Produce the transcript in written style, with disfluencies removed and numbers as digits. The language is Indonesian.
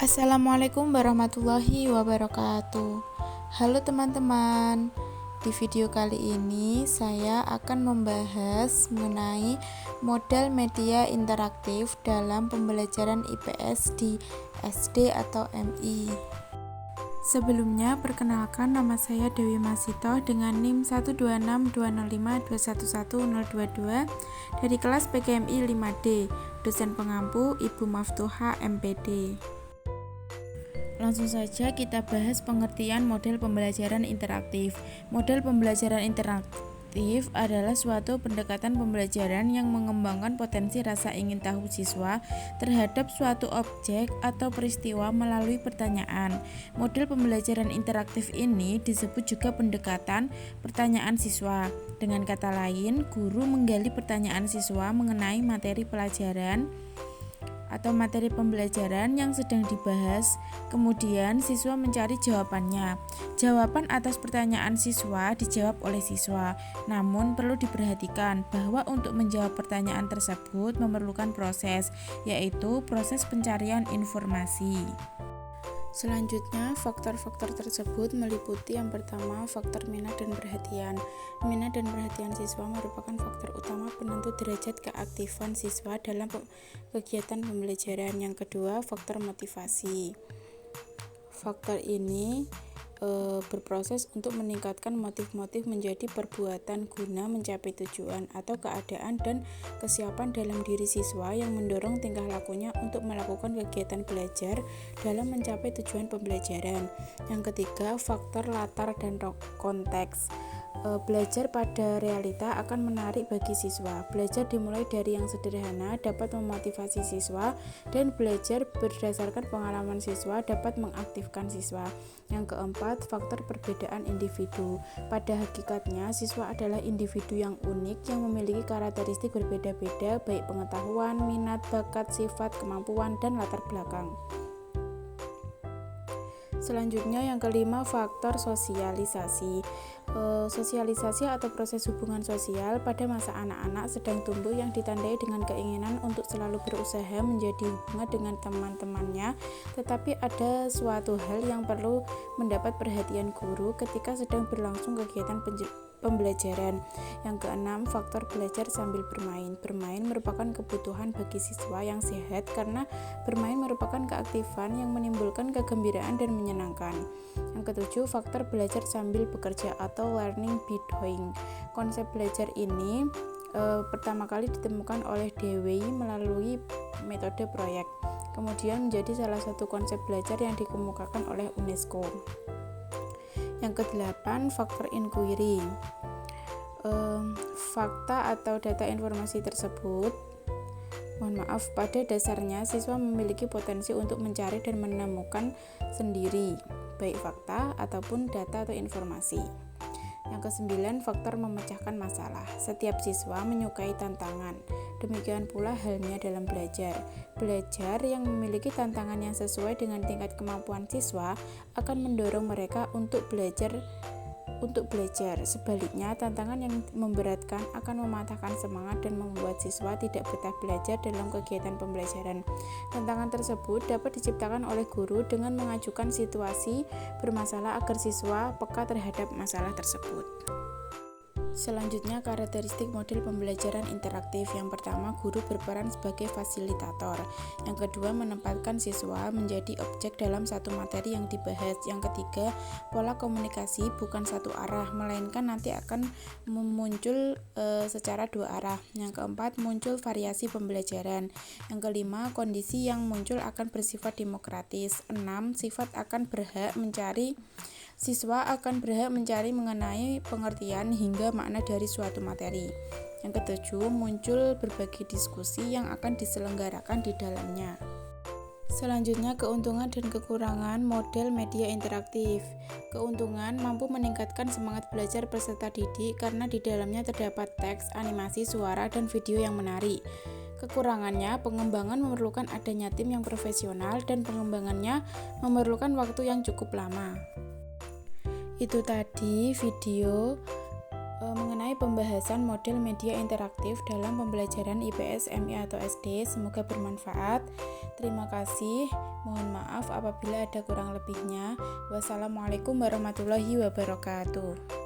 Assalamualaikum warahmatullahi wabarakatuh. Halo teman-teman. Di video kali ini saya akan membahas mengenai model media interaktif dalam pembelajaran IPS di SD atau MI. Sebelumnya, perkenalkan, nama saya Dewi Masito dengan NIM 1262052111022 dari kelas PGMI 5D, dosen pengampu Ibu Maftuha MPD. Langsung saja kita bahas pengertian model pembelajaran interaktif. Model pembelajaran interaktif adalah suatu pendekatan pembelajaran yang mengembangkan potensi rasa ingin tahu siswa terhadap suatu objek atau peristiwa melalui pertanyaan. Model pembelajaran interaktif ini disebut juga pendekatan pertanyaan siswa. Dengan kata lain, guru menggali pertanyaan siswa mengenai materi pelajaran atau materi pembelajaran yang sedang dibahas, kemudian siswa mencari jawabannya. Jawaban atas pertanyaan siswa dijawab oleh siswa. Namun perlu diperhatikan bahwa untuk menjawab pertanyaan tersebut memerlukan proses, yaitu proses pencarian informasi. Selanjutnya, faktor-faktor tersebut meliputi yang pertama, faktor minat dan perhatian. Minat dan perhatian siswa merupakan faktor utama penentu derajat keaktifan siswa dalam kegiatan pembelajaran. Yang kedua, faktor motivasi. Faktor ini berproses untuk meningkatkan motif-motif menjadi perbuatan guna mencapai tujuan atau keadaan dan kesiapan dalam diri siswa yang mendorong tingkah lakunya untuk melakukan kegiatan belajar dalam mencapai tujuan pembelajaran. Yang ketiga, faktor latar dan konteks. Belajar pada realita akan menarik bagi siswa. Belajar dimulai dari yang sederhana dapat memotivasi siswa, dan belajar berdasarkan pengalaman siswa dapat mengaktifkan siswa. Yang keempat, faktor perbedaan individu. Pada hakikatnya, siswa adalah individu yang unik yang memiliki karakteristik berbeda-beda, baik pengetahuan, minat, bakat, sifat, kemampuan, dan latar belakang. Selanjutnya yang kelima, faktor sosialisasi. Sosialisasi atau proses hubungan sosial pada masa anak-anak sedang tumbuh yang ditandai dengan keinginan untuk selalu berusaha menjadi hubungan dengan teman-temannya, tetapi ada suatu hal yang perlu mendapat perhatian guru ketika sedang berlangsung kegiatan pembelajaran. Yang keenam, faktor belajar sambil bermain. Bermain merupakan kebutuhan bagi siswa yang sehat karena bermain merupakan keaktifan yang menimbulkan kegembiraan dan menyenangkan. Yang ketujuh, faktor belajar sambil bekerja atau learning by doing. Konsep belajar ini pertama kali ditemukan oleh Dewey melalui metode proyek. Kemudian menjadi salah satu konsep belajar yang dikemukakan oleh UNESCO. Yang kedelapan, faktor inquiry. Fakta atau data informasi tersebut, pada dasarnya siswa memiliki potensi untuk mencari dan menemukan sendiri, baik fakta ataupun data atau informasi. Yang kesembilan, faktor memecahkan masalah. Setiap siswa menyukai tantangan. Demikian pula halnya dalam belajar. Belajar yang memiliki tantangan yang sesuai dengan tingkat kemampuan siswa akan mendorong mereka untuk belajar. Sebaliknya, tantangan yang memberatkan akan mematahkan semangat dan membuat siswa tidak betah belajar dalam kegiatan pembelajaran. Tantangan tersebut dapat diciptakan oleh guru dengan mengajukan situasi bermasalah agar siswa peka terhadap masalah tersebut. Selanjutnya, karakteristik model pembelajaran interaktif. Yang pertama, guru berperan sebagai fasilitator. Yang kedua, menempatkan siswa menjadi objek dalam satu materi yang dibahas. Yang ketiga, pola komunikasi bukan satu arah, melainkan nanti akan muncul secara dua arah. Yang keempat, muncul variasi pembelajaran. Yang kelima, kondisi yang muncul akan bersifat demokratis. 6. Siswa akan berhak mencari mengenai pengertian hingga makna dari suatu materi. Yang ketujuh, muncul berbagai diskusi yang akan diselenggarakan di dalamnya. Selanjutnya, keuntungan dan kekurangan model media interaktif. Keuntungan, mampu meningkatkan semangat belajar peserta didik karena di dalamnya terdapat teks, animasi, suara, dan video yang menarik. Kekurangannya, pengembangan memerlukan adanya tim yang profesional dan pengembangannya memerlukan waktu yang cukup lama. Itu tadi video mengenai pembahasan model media interaktif dalam pembelajaran IPS, MI atau SD. Semoga bermanfaat. Terima kasih. Mohon maaf apabila ada kurang lebihnya. Wassalamualaikum warahmatullahi wabarakatuh.